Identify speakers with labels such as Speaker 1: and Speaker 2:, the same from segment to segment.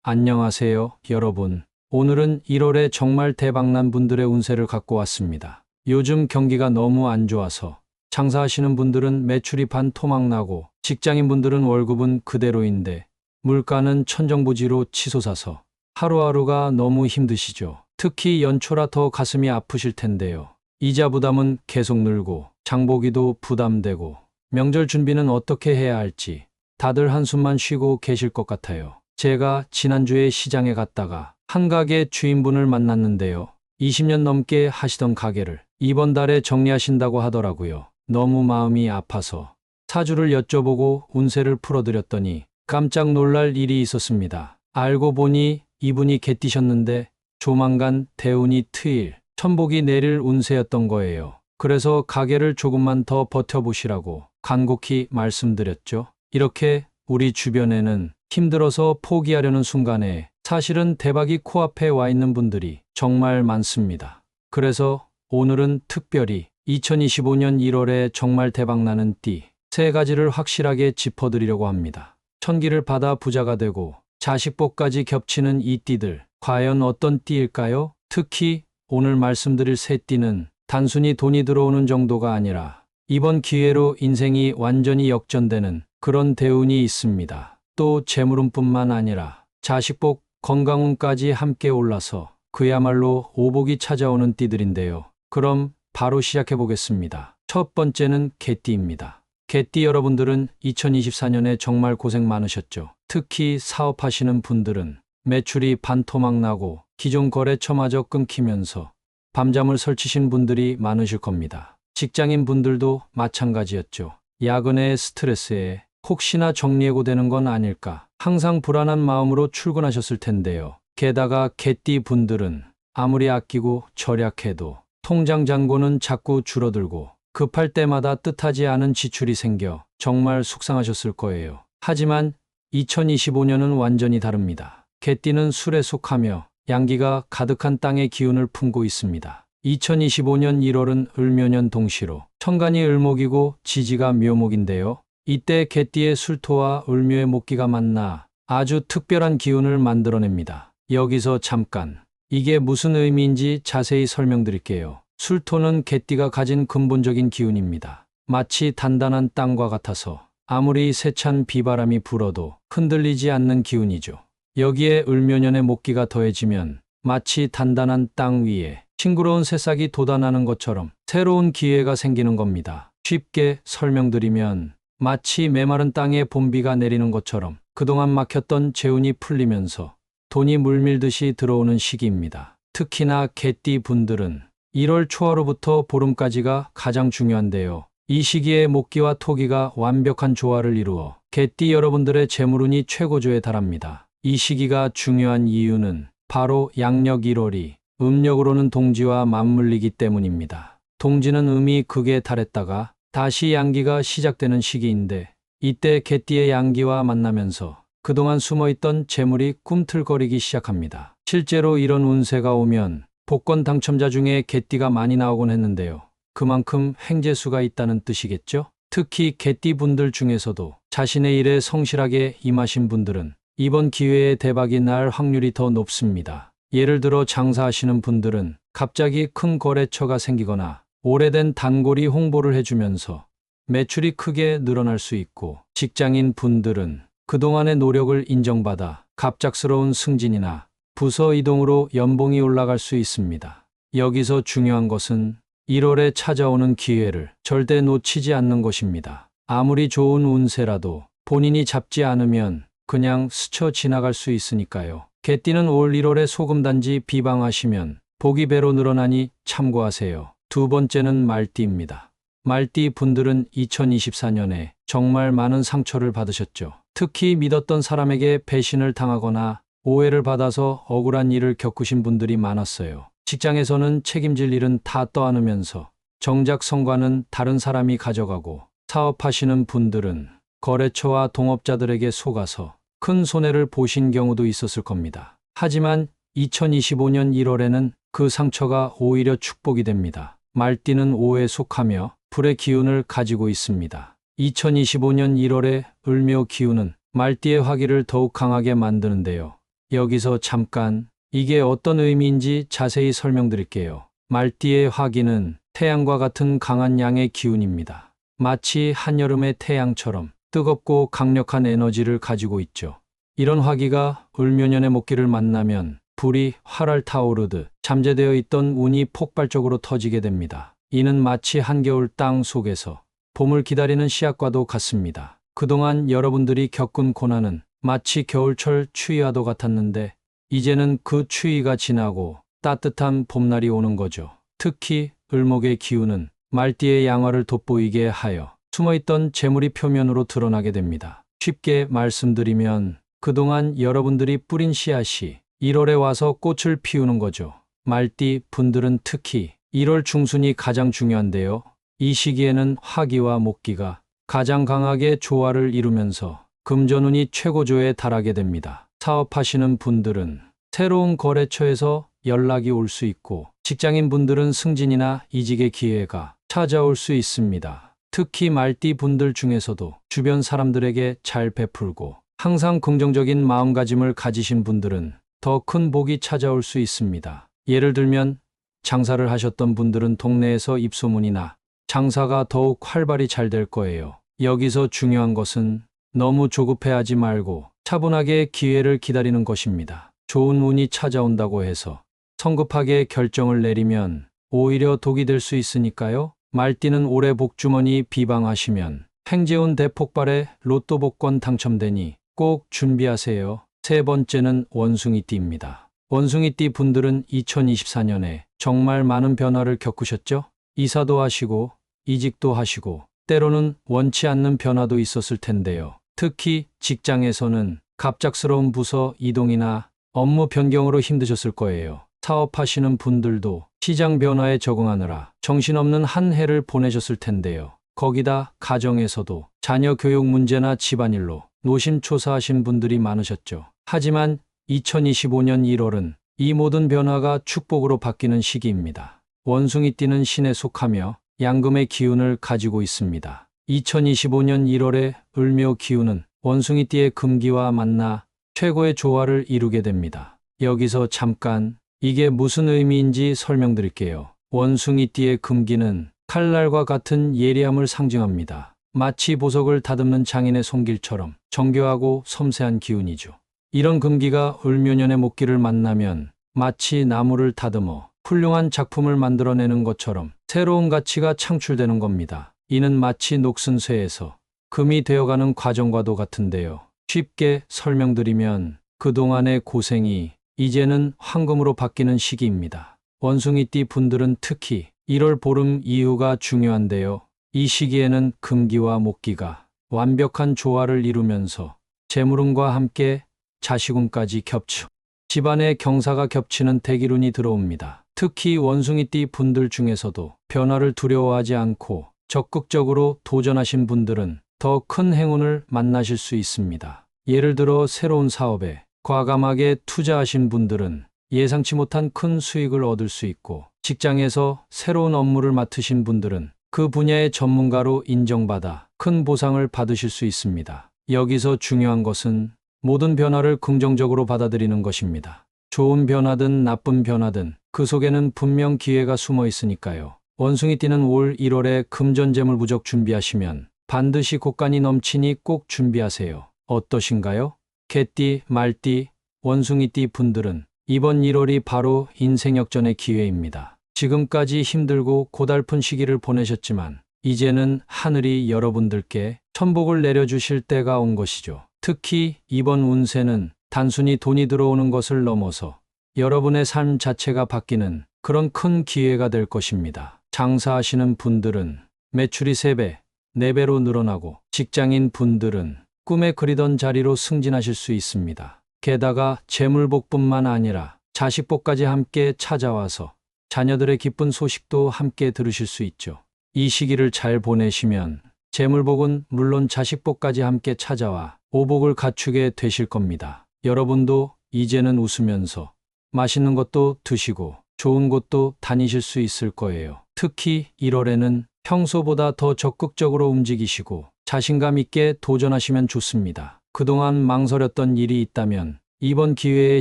Speaker 1: 안녕하세요, 여러분. 오늘은 1월에 정말 대박난 분들의 운세를 갖고 왔습니다. 요즘 경기가 너무 안 좋아서 장사하시는 분들은 매출이 반토막나고 직장인분들은 월급은 그대로인데 물가는 천정부지로 치솟아서 하루하루가 너무 힘드시죠. 특히 연초라 더 가슴이 아프실 텐데요. 이자 부담은 계속 늘고 장보기도 부담되고 명절 준비는 어떻게 해야 할지 다들 한숨만 쉬고 계실 것 같아요. 제가 지난주에 시장에 갔다가 한 가게 주인분을 만났는데요. 20년 넘게 하시던 가게를 이번 달에 정리하신다고 하더라고요. 너무 마음이 아파서 사주를 여쭤보고 운세를 풀어드렸더니 깜짝 놀랄 일이 있었습니다. 알고 보니 이분이 개띠셨는데 조만간 대운이 트일, 천복이 내릴 운세였던 거예요. 그래서 가게를 조금만 더 버텨보시라고 간곡히 말씀드렸죠. 이렇게 우리 주변에는 힘들어서 포기하려는 순간에 사실은 대박이 코앞에 와 있는 분들이 정말 많습니다. 그래서 오늘은 특별히 2025년 1월에 정말 대박나는 띠 세 가지를 확실하게 짚어드리려고 합니다. 천기를 받아 부자가 되고 자식복까지 겹치는 이 띠들, 과연 어떤 띠일까요? 특히 오늘 말씀드릴 세 띠는 단순히 돈이 들어오는 정도가 아니라 이번 기회로 인생이 완전히 역전되는 그런 대운이 있습니다. 또 재물운뿐만 아니라 자식복, 건강운까지 함께 올라서 그야말로 오복이 찾아오는 띠들인데요. 그럼 바로 시작해 보겠습니다. 첫 번째는 개띠입니다. 개띠 여러분들은 2024년에 정말 고생 많으셨죠. 특히 사업하시는 분들은 매출이 반토막 나고 기존 거래처마저 끊기면서 밤잠을 설치신 분들이 많으실 겁니다. 직장인 분들도 마찬가지였죠. 야근의 스트레스에 혹시나 정리해고 되는 건 아닐까 항상 불안한 마음으로 출근하셨을 텐데요. 게다가 개띠 분들은 아무리 아끼고 절약해도 통장 잔고는 자꾸 줄어들고 급할 때마다 뜻하지 않은 지출이 생겨 정말 속상하셨을 거예요. 하지만 2025년은 완전히 다릅니다. 개띠는 술에 속하며 양기가 가득한 땅의 기운을 품고 있습니다. 2025년 1월은 을묘년 동시로 천간이 을목이고 지지가 묘목인데요. 이때 개띠의 술토와 을묘의 목기가 만나 아주 특별한 기운을 만들어냅니다. 여기서 잠깐 이게 무슨 의미인지 자세히 설명드릴게요. 술토는 개띠가 가진 근본적인 기운입니다. 마치 단단한 땅과 같아서 아무리 세찬 비바람이 불어도 흔들리지 않는 기운이죠. 여기에 을묘년의 목기가 더해지면 마치 단단한 땅 위에 싱그러운 새싹이 돋아나는 것처럼 새로운 기회가 생기는 겁니다. 쉽게 설명드리면 마치 메마른 땅에 봄비가 내리는 것처럼 그동안 막혔던 재운이 풀리면서 돈이 물밀듯이 들어오는 시기입니다. 특히나 개띠 분들은 1월 초하루부터 보름까지가 가장 중요한데요. 이 시기에 목기와 토기가 완벽한 조화를 이루어 개띠 여러분들의 재물운이 최고조에 달합니다. 이 시기가 중요한 이유는 바로 양력 1월이 음력으로는 동지와 맞물리기 때문입니다. 동지는 음이 극에 달했다가 다시 양기가 시작되는 시기인데 이때 개띠의 양기와 만나면서 그동안 숨어있던 재물이 꿈틀거리기 시작합니다. 실제로 이런 운세가 오면 복권 당첨자 중에 개띠가 많이 나오곤 했는데요. 그만큼 행재수가 있다는 뜻이겠죠? 특히 개띠 분들 중에서도 자신의 일에 성실하게 임하신 분들은 이번 기회에 대박이 날 확률이 더 높습니다. 예를 들어 장사하시는 분들은 갑자기 큰 거래처가 생기거나 오래된 단골이 홍보를 해주면서 매출이 크게 늘어날 수 있고 직장인 분들은 그동안의 노력을 인정받아 갑작스러운 승진이나 부서 이동으로 연봉이 올라갈 수 있습니다. 여기서 중요한 것은 1월에 찾아오는 기회를 절대 놓치지 않는 것입니다. 아무리 좋은 운세라도 본인이 잡지 않으면 그냥 스쳐 지나갈 수 있으니까요. 개띠는 올 1월에 소금단지 비방하시면 복이 배로 늘어나니 참고하세요. 두 번째는 말띠입니다. 말띠 분들은 2024년에 정말 많은 상처를 받으셨죠. 특히 믿었던 사람에게 배신을 당하거나 오해를 받아서 억울한 일을 겪으신 분들이 많았어요. 직장에서는 책임질 일은 다 떠안으면서 정작 성과는 다른 사람이 가져가고 사업하시는 분들은 거래처와 동업자들에게 속아서 큰 손해를 보신 경우도 있었을 겁니다. 하지만 2025년 1월에는 그 상처가 오히려 축복이 됩니다. 말띠는 오에 속하며 불의 기운을 가지고 있습니다. 2025년 1월에 을묘 기운은 말띠의 화기를 더욱 강하게 만드는데요. 여기서 잠깐 이게 어떤 의미인지 자세히 설명드릴게요. 말띠의 화기는 태양과 같은 강한 양의 기운입니다. 마치 한여름의 태양처럼 뜨겁고 강력한 에너지를 가지고 있죠. 이런 화기가 을묘년의 목기를 만나면 불이 활활 타오르듯 잠재되어 있던 운이 폭발적으로 터지게 됩니다. 이는 마치 한겨울 땅 속에서 봄을 기다리는 씨앗과도 같습니다. 그동안 여러분들이 겪은 고난은 마치 겨울철 추위와도 같았는데 이제는 그 추위가 지나고 따뜻한 봄날이 오는 거죠. 특히 을목의 기운은 말띠의 양화를 돋보이게 하여 숨어있던 재물이 표면으로 드러나게 됩니다. 쉽게 말씀드리면 그동안 여러분들이 뿌린 씨앗이 1월에 와서 꽃을 피우는 거죠. 말띠 분들은 특히 1월 중순이 가장 중요한데요. 이 시기에는 화기와 목기가 가장 강하게 조화를 이루면서 금전운이 최고조에 달하게 됩니다. 사업하시는 분들은 새로운 거래처에서 연락이 올 수 있고 직장인 분들은 승진이나 이직의 기회가 찾아올 수 있습니다. 특히 말띠 분들 중에서도 주변 사람들에게 잘 베풀고 항상 긍정적인 마음가짐을 가지신 분들은 더 큰 복이 찾아올 수 있습니다. 예를 들면 장사를 하셨던 분들은 동네에서 입소문이나 장사가 더욱 활발히 잘 될 거예요. 여기서 중요한 것은 너무 조급해하지 말고 차분하게 기회를 기다리는 것입니다. 좋은 운이 찾아온다고 해서 성급하게 결정을 내리면 오히려 독이 될 수 있으니까요. 말띠는 올해 복주머니 비방하시면 행재운 대폭발에 로또 복권 당첨되니 꼭 준비하세요. 세 번째는 원숭이띠입니다. 원숭이띠 분들은 2024년에 정말 많은 변화를 겪으셨죠? 이사도 하시고 이직도 하시고 때로는 원치 않는 변화도 있었을 텐데요. 특히 직장에서는 갑작스러운 부서 이동이나 업무 변경으로 힘드셨을 거예요. 사업하시는 분들도 시장 변화에 적응하느라 정신없는 한 해를 보내셨을 텐데요. 거기다 가정에서도 자녀 교육 문제나 집안일로 노심초사하신 분들이 많으셨죠. 하지만 2025년 1월은 이 모든 변화가 축복으로 바뀌는 시기입니다. 원숭이띠는 신에 속하며 양금의 기운을 가지고 있습니다. 2025년 1월에 을묘 기운은 원숭이띠의 금기와 만나 최고의 조화를 이루게 됩니다. 여기서 잠깐 이게 무슨 의미인지 설명드릴게요. 원숭이띠의 금기는 칼날과 같은 예리함을 상징합니다. 마치 보석을 다듬는 장인의 손길처럼 정교하고 섬세한 기운이죠. 이런 금기가 을묘년의 목기를 만나면 마치 나무를 다듬어 훌륭한 작품을 만들어내는 것처럼 새로운 가치가 창출되는 겁니다. 이는 마치 녹슨 쇠에서 금이 되어가는 과정과도 같은데요. 쉽게 설명드리면 그동안의 고생이 이제는 황금으로 바뀌는 시기입니다. 원숭이띠 분들은 특히 1월 보름 이후가 중요한데요. 이 시기에는 금기와 목기가 완벽한 조화를 이루면서 재물운과 함께 자식운까지 겹쳐 집안의 경사가 겹치는 대기운이 들어옵니다. 특히 원숭이띠 분들 중에서도 변화를 두려워하지 않고 적극적으로 도전하신 분들은 더 큰 행운을 만나실 수 있습니다. 예를 들어 새로운 사업에 과감하게 투자하신 분들은 예상치 못한 큰 수익을 얻을 수 있고 직장에서 새로운 업무를 맡으신 분들은 그 분야의 전문가로 인정받아 큰 보상을 받으실 수 있습니다. 여기서 중요한 것은 모든 변화를 긍정적으로 받아들이는 것입니다. 좋은 변화든 나쁜 변화든 그 속에는 분명 기회가 숨어 있으니까요. 원숭이띠는 올 1월에 금전재물 부족 준비하시면 반드시 곳간이 넘치니 꼭 준비하세요. 어떠신가요? 개띠, 말띠, 원숭이띠 분들은 이번 1월이 바로 인생 역전의 기회입니다. 지금까지 힘들고 고달픈 시기를 보내셨지만 이제는 하늘이 여러분들께 천복을 내려주실 때가 온 것이죠. 특히 이번 운세는 단순히 돈이 들어오는 것을 넘어서 여러분의 삶 자체가 바뀌는 그런 큰 기회가 될 것입니다. 장사하시는 분들은 매출이 3배, 4배로 늘어나고 직장인 분들은 꿈에 그리던 자리로 승진하실 수 있습니다. 게다가 재물복뿐만 아니라 자식복까지 함께 찾아와서 자녀들의 기쁜 소식도 함께 들으실 수 있죠. 이 시기를 잘 보내시면 재물복은 물론 자식복까지 함께 찾아와 오복을 갖추게 되실 겁니다. 여러분도 이제는 웃으면서 맛있는 것도 드시고 좋은 곳도 다니실 수 있을 거예요. 특히 1월에는 평소보다 더 적극적으로 움직이시고 자신감 있게 도전하시면 좋습니다. 그동안 망설였던 일이 있다면 이번 기회에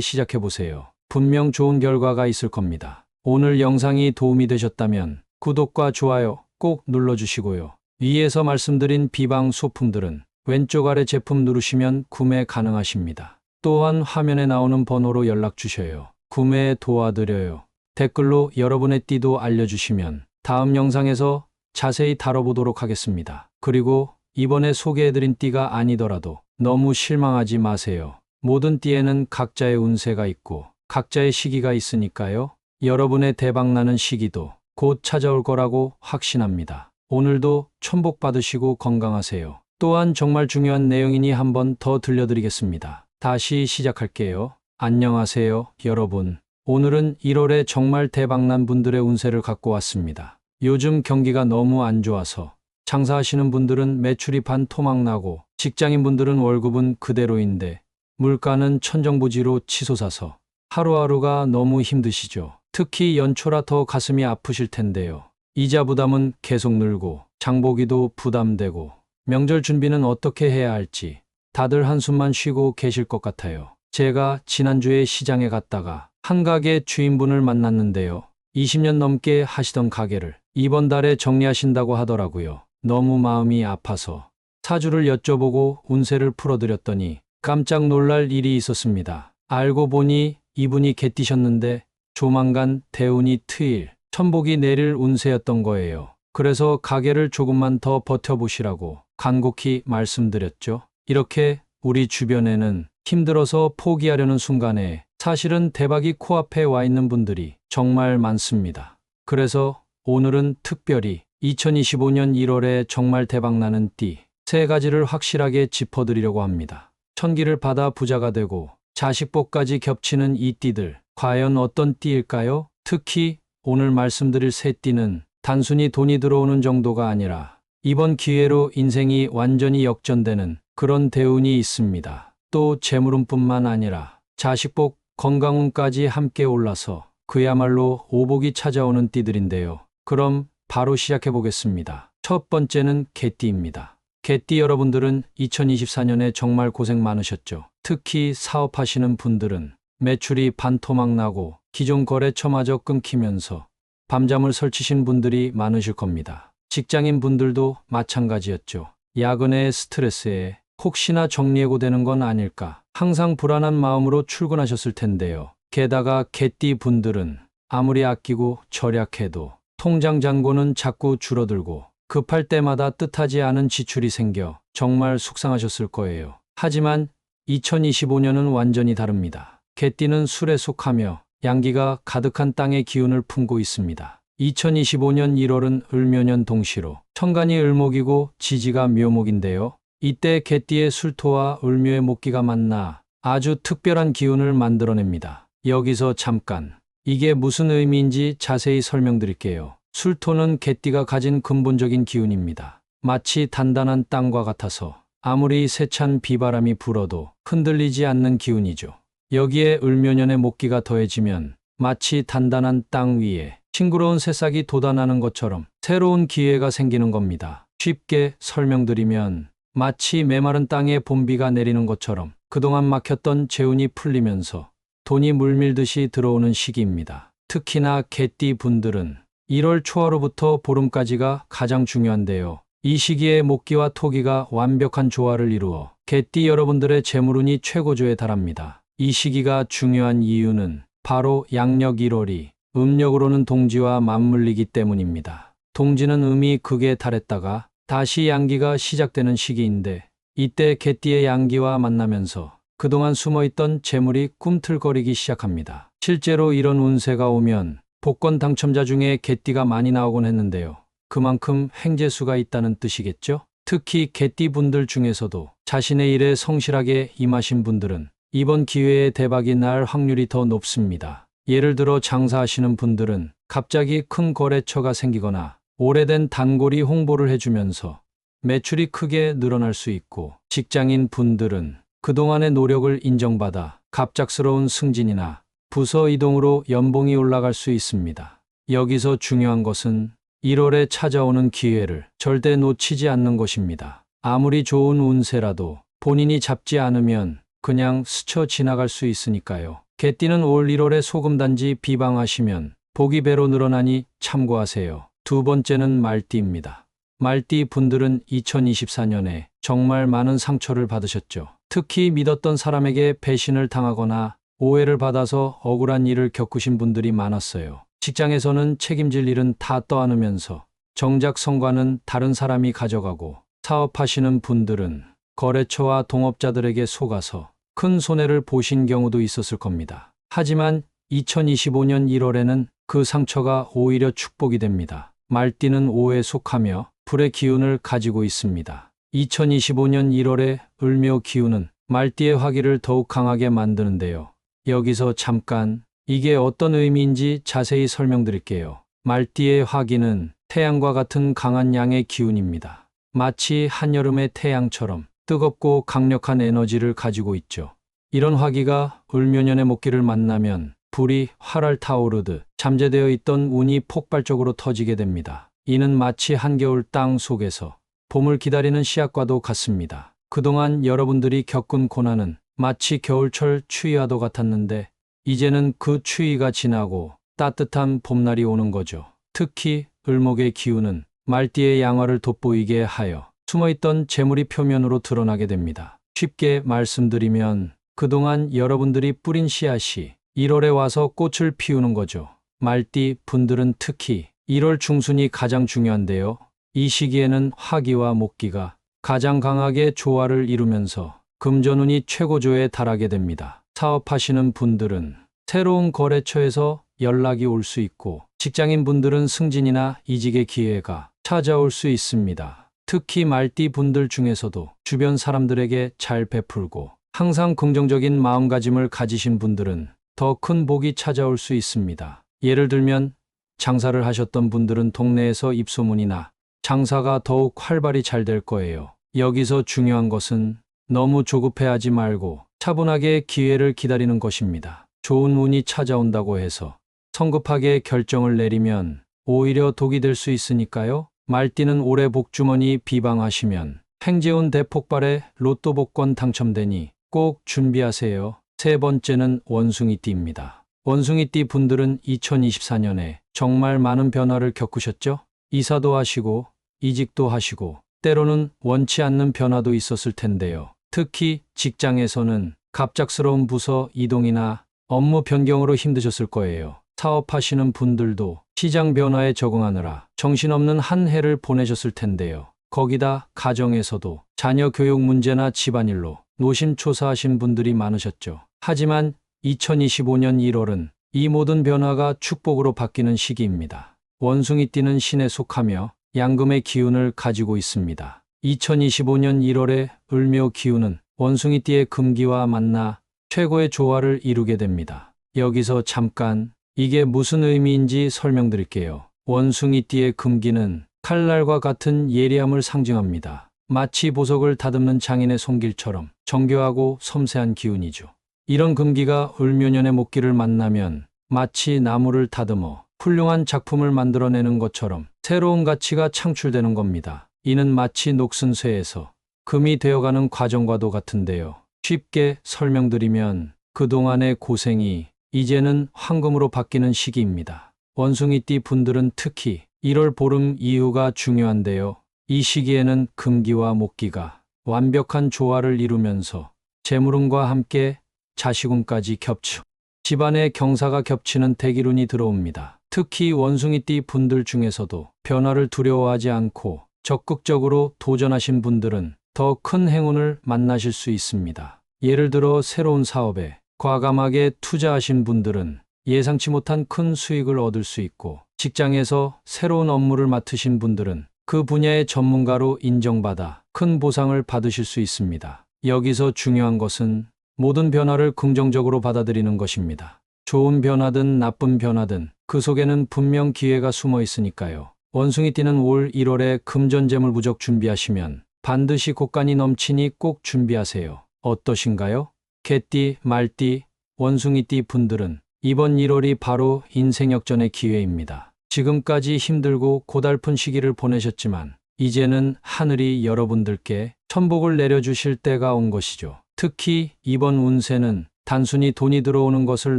Speaker 1: 시작해보세요. 분명 좋은 결과가 있을 겁니다. 오늘 영상이 도움이 되셨다면 구독과 좋아요 꼭 눌러주시고요. 위에서 말씀드린 비방 소품들은 왼쪽 아래 제품 누르시면 구매 가능하십니다. 또한 화면에 나오는 번호로 연락 주셔요. 구매 도와드려요. 댓글로 여러분의 띠도 알려주시면 다음 영상에서 자세히 다뤄보도록 하겠습니다. 그리고 이번에 소개해드린 띠가 아니더라도 너무 실망하지 마세요. 모든 띠에는 각자의 운세가 있고 각자의 시기가 있으니까요. 여러분의 대박나는 시기도 곧 찾아올 거라고 확신합니다. 오늘도 천복 받으시고 건강하세요. 또한 정말 중요한 내용이니 한 번 더 들려드리겠습니다. 다시 시작할게요. 안녕하세요, 여러분. 오늘은 1월에 정말 대박난 분들의 운세를 갖고 왔습니다. 요즘 경기가 너무 안 좋아서 장사하시는 분들은 매출이 반토막나고 직장인분들은 월급은 그대로인데 물가는 천정부지로 치솟아서 하루하루가 너무 힘드시죠. 특히 연초라 더 가슴이 아프실 텐데요. 이자 부담은 계속 늘고 장보기도 부담되고 명절 준비는 어떻게 해야 할지 다들 한숨만 쉬고 계실 것 같아요. 제가 지난주에 시장에 갔다가 한 가게 주인분을 만났는데요. 20년 넘게 하시던 가게를 이번 달에 정리하신다고 하더라고요. 너무 마음이 아파서 사주를 여쭤보고 운세를 풀어드렸더니 깜짝 놀랄 일이 있었습니다. 알고 보니 이분이 개띠셨는데 조만간 대운이 트일, 천복이 내릴 운세였던 거예요. 그래서 가게를 조금만 더 버텨보시라고 간곡히 말씀드렸죠. 이렇게 우리 주변에는 힘들어서 포기하려는 순간에 사실은 대박이 코앞에 와 있는 분들이 정말 많습니다. 그래서 오늘은 특별히 2025년 1월에 정말 대박나는 띠 3가지를 확실하게 짚어드리려고 합니다. 천기를 받아 부자가 되고 자식복까지 겹치는 이 띠들, 과연 어떤 띠일까요? 특히 오늘 말씀드릴 3띠는 단순히 돈이 들어오는 정도가 아니라 이번 기회로 인생이 완전히 역전되는 그런 대운이 있습니다. 또 재물운뿐만 아니라 자식복, 건강운까지 함께 올라서 그야말로 오복이 찾아오는 띠들인데요. 그럼 바로 시작해 보겠습니다. 첫 번째는 개띠입니다. 개띠 여러분들은 2024년에 정말 고생 많으셨죠. 특히 사업하시는 분들은 매출이 반토막 나고 기존 거래처마저 끊기면서 밤잠을 설치신 분들이 많으실 겁니다. 직장인 분들도 마찬가지였죠. 야근의 스트레스에 혹시나 정리해고되는 건 아닐까 항상 불안한 마음으로 출근하셨을 텐데요. 게다가 개띠 분들은 아무리 아끼고 절약해도 통장 잔고는 자꾸 줄어들고 급할 때마다 뜻하지 않은 지출이 생겨 정말 속상하셨을 거예요. 하지만 2025년은 완전히 다릅니다. 개띠는 술에 속하며 양기가 가득한 땅의 기운을 품고 있습니다. 2025년 1월은 을묘년 동시로 천간이 을목이고 지지가 묘목인데요. 이때 개띠의 술토와 을묘의 목기가 만나 아주 특별한 기운을 만들어냅니다. 여기서 잠깐 이게 무슨 의미인지 자세히 설명드릴게요. 술토는 개띠가 가진 근본적인 기운입니다. 마치 단단한 땅과 같아서 아무리 세찬 비바람이 불어도 흔들리지 않는 기운이죠. 여기에 을묘년의 목기가 더해지면 마치 단단한 땅 위에 싱그러운 새싹이 돋아나는 것처럼 새로운 기회가 생기는 겁니다. 쉽게 설명드리면 마치 메마른 땅에 봄비가 내리는 것처럼 그동안 막혔던 재운이 풀리면서 돈이 물밀듯이 들어오는 시기입니다. 특히나 개띠 분들은 1월 초하루부터 보름까지가 가장 중요한데요. 이 시기에 목기와 토기가 완벽한 조화를 이루어 개띠 여러분들의 재물운이 최고조에 달합니다. 이 시기가 중요한 이유는 바로 양력 1월이 음력으로는 동지와 맞물리기 때문입니다. 동지는 음이 극에 달했다가 다시 양기가 시작되는 시기인데 이때 개띠의 양기와 만나면서 그동안 숨어있던 재물이 꿈틀거리기 시작합니다. 실제로 이런 운세가 오면 복권 당첨자 중에 개띠가 많이 나오곤 했는데요. 그만큼 행재수가 있다는 뜻이겠죠? 특히 개띠 분들 중에서도 자신의 일에 성실하게 임하신 분들은 이번 기회에 대박이 날 확률이 더 높습니다. 예를 들어 장사하시는 분들은 갑자기 큰 거래처가 생기거나 오래된 단골이 홍보를 해주면서 매출이 크게 늘어날 수 있고, 직장인 분들은 그동안의 노력을 인정받아 갑작스러운 승진이나 부서 이동으로 연봉이 올라갈 수 있습니다. 여기서 중요한 것은 1월에 찾아오는 기회를 절대 놓치지 않는 것입니다. 아무리 좋은 운세라도 본인이 잡지 않으면 그냥 스쳐 지나갈 수 있으니까요. 개띠는 올 1월에 소금단지 비방하시면 복이 배로 늘어나니 참고하세요. 두 번째는 말띠입니다. 말띠 분들은 2024년에 정말 많은 상처를 받으셨죠. 특히 믿었던 사람에게 배신을 당하거나 오해를 받아서 억울한 일을 겪으신 분들이 많았어요. 직장에서는 책임질 일은 다 떠안으면서 정작 성과는 다른 사람이 가져가고, 사업하시는 분들은 거래처와 동업자들에게 속아서 큰 손해를 보신 경우도 있었을 겁니다. 하지만 2025년 1월에는 그 상처가 오히려 축복이 됩니다. 말띠는 오에 속하며 불의 기운을 가지고 있습니다. 2025년 1월에 을묘 기운은 말띠의 화기를 더욱 강하게 만드는데요. 여기서 잠깐 이게 어떤 의미인지 자세히 설명드릴게요. 말띠의 화기는 태양과 같은 강한 양의 기운입니다. 마치 한여름의 태양처럼 뜨겁고 강력한 에너지를 가지고 있죠. 이런 화기가 을묘년의 목기를 만나면 불이 활활 타오르듯 잠재되어 있던 운이 폭발적으로 터지게 됩니다. 이는 마치 한겨울 땅 속에서 봄을 기다리는 씨앗과도 같습니다. 그동안 여러분들이 겪은 고난은 마치 겨울철 추위와도 같았는데 이제는 그 추위가 지나고 따뜻한 봄날이 오는 거죠. 특히 을목의 기운은 말띠의 양화를 돋보이게 하여 숨어있던 재물이 표면으로 드러나게 됩니다. 쉽게 말씀드리면 그동안 여러분들이 뿌린 씨앗이 1월에 와서 꽃을 피우는 거죠. 말띠 분들은 특히 1월 중순이 가장 중요한데요. 이 시기에는 화기와 목기가 가장 강하게 조화를 이루면서 금전운이 최고조에 달하게 됩니다. 사업하시는 분들은 새로운 거래처에서 연락이 올 수 있고, 직장인 분들은 승진이나 이직의 기회가 찾아올 수 있습니다. 특히 말띠 분들 중에서도 주변 사람들에게 잘 베풀고 항상 긍정적인 마음가짐을 가지신 분들은 더 큰 복이 찾아올 수 있습니다. 예를 들면 장사를 하셨던 분들은 동네에서 입소문이나 장사가 더욱 활발히 잘 될 거예요. 여기서 중요한 것은 너무 조급해하지 말고 차분하게 기회를 기다리는 것입니다. 좋은 운이 찾아온다고 해서 성급하게 결정을 내리면 오히려 독이 될 수 있으니까요. 말띠는 올해 복주머니 비방하시면 행재운 대폭발에 로또 복권 당첨되니 꼭 준비하세요. 세 번째는 원숭이띠입니다. 원숭이띠 분들은 2024년에 정말 많은 변화를 겪으셨죠? 이사도 하시고 이직도 하시고 때로는 원치 않는 변화도 있었을 텐데요. 특히 직장에서는 갑작스러운 부서 이동이나 업무 변경으로 힘드셨을 거예요. 사업하시는 분들도 시장 변화에 적응하느라 정신없는 한 해를 보내셨을 텐데요. 거기다 가정에서도 자녀 교육 문제나 집안일로 노심초사하신 분들이 많으셨죠. 하지만 2025년 1월은 이 모든 변화가 축복으로 바뀌는 시기입니다. 원숭이띠는 신에 속하며 양금의 기운을 가지고 있습니다. 2025년 1월에 을묘 기운은 원숭이띠의 금기와 만나 최고의 조화를 이루게 됩니다. 여기서 잠깐 이게 무슨 의미인지 설명드릴게요. 원숭이띠의 금기는 칼날과 같은 예리함을 상징합니다. 마치 보석을 다듬는 장인의 손길처럼 정교하고 섬세한 기운이죠. 이런 금기가 을묘년의 목기를 만나면 마치 나무를 다듬어 훌륭한 작품을 만들어내는 것처럼 새로운 가치가 창출되는 겁니다. 이는 마치 녹슨 쇠에서 금이 되어가는 과정과도 같은데요. 쉽게 설명드리면 그동안의 고생이 이제는 황금으로 바뀌는 시기입니다. 원숭이띠 분들은 특히 1월 보름 이후가 중요한데요. 이 시기에는 금기와 목기가 완벽한 조화를 이루면서 재물운과 함께 자식운까지 겹쳐 집안의 경사가 겹치는 대기운이 들어옵니다. 특히 원숭이띠 분들 중에서도 변화를 두려워하지 않고 적극적으로 도전하신 분들은 더 큰 행운을 만나실 수 있습니다. 예를 들어 새로운 사업에 과감하게 투자하신 분들은 예상치 못한 큰 수익을 얻을 수 있고, 직장에서 새로운 업무를 맡으신 분들은 그 분야의 전문가로 인정받아 큰 보상을 받으실 수 있습니다. 여기서 중요한 것은 모든 변화를 긍정적으로 받아들이는 것입니다. 좋은 변화든 나쁜 변화든 그 속에는 분명 기회가 숨어 있으니까요. 원숭이띠는 올 1월에 금전재물 부족 준비하시면 반드시 곳간이 넘치니 꼭 준비하세요. 어떠신가요? 개띠, 말띠, 원숭이띠 분들은 이번 1월이 바로 인생 역전의 기회입니다. 지금까지 힘들고 고달픈 시기를 보내셨지만 이제는 하늘이 여러분들께 천복을 내려주실 때가 온 것이죠. 특히 이번 운세는 단순히 돈이 들어오는 것을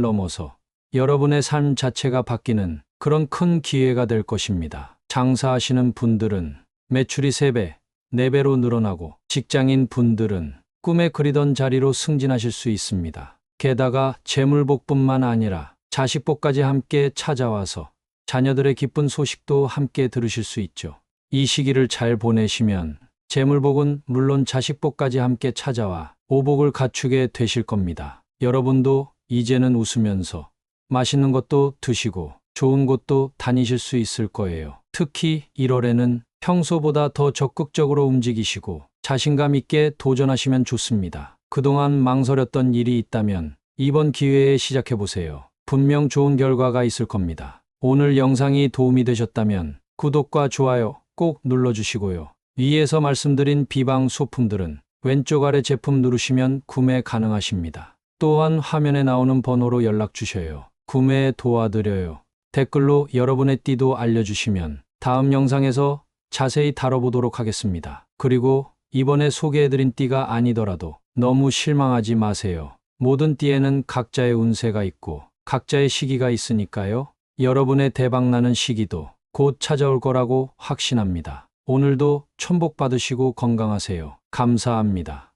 Speaker 1: 넘어서 여러분의 삶 자체가 바뀌는 그런 큰 기회가 될 것입니다. 장사하시는 분들은 매출이 3배, 4배로 늘어나고 직장인 분들은 꿈에 그리던 자리로 승진하실 수 있습니다. 게다가 재물복뿐만 아니라 자식복까지 함께 찾아와서 자녀들의 기쁜 소식도 함께 들으실 수 있죠. 이 시기를 잘 보내시면 재물복은 물론 자식복까지 함께 찾아와 오복을 갖추게 되실 겁니다. 여러분도 이제는 웃으면서 맛있는 것도 드시고 좋은 곳도 다니실 수 있을 거예요. 특히 1월에는 평소보다 더 적극적으로 움직이시고 자신감 있게 도전하시면 좋습니다. 그동안 망설였던 일이 있다면 이번 기회에 시작해보세요. 분명 좋은 결과가 있을 겁니다. 오늘 영상이 도움이 되셨다면 구독과 좋아요 꼭 눌러주시고요. 위에서 말씀드린 비방 소품들은 왼쪽 아래 제품 누르시면 구매 가능하십니다. 또한 화면에 나오는 번호로 연락 주셔요. 구매에 도와드려요. 댓글로 여러분의 띠도 알려주시면 다음 영상에서 자세히 다뤄보도록 하겠습니다. 그리고 이번에 소개해드린 띠가 아니더라도 너무 실망하지 마세요. 모든 띠에는 각자의 운세가 있고 각자의 시기가 있으니까요. 여러분의 대박나는 시기도 곧 찾아올 거라고 확신합니다. 오늘도 천복 받으시고 건강하세요. 감사합니다.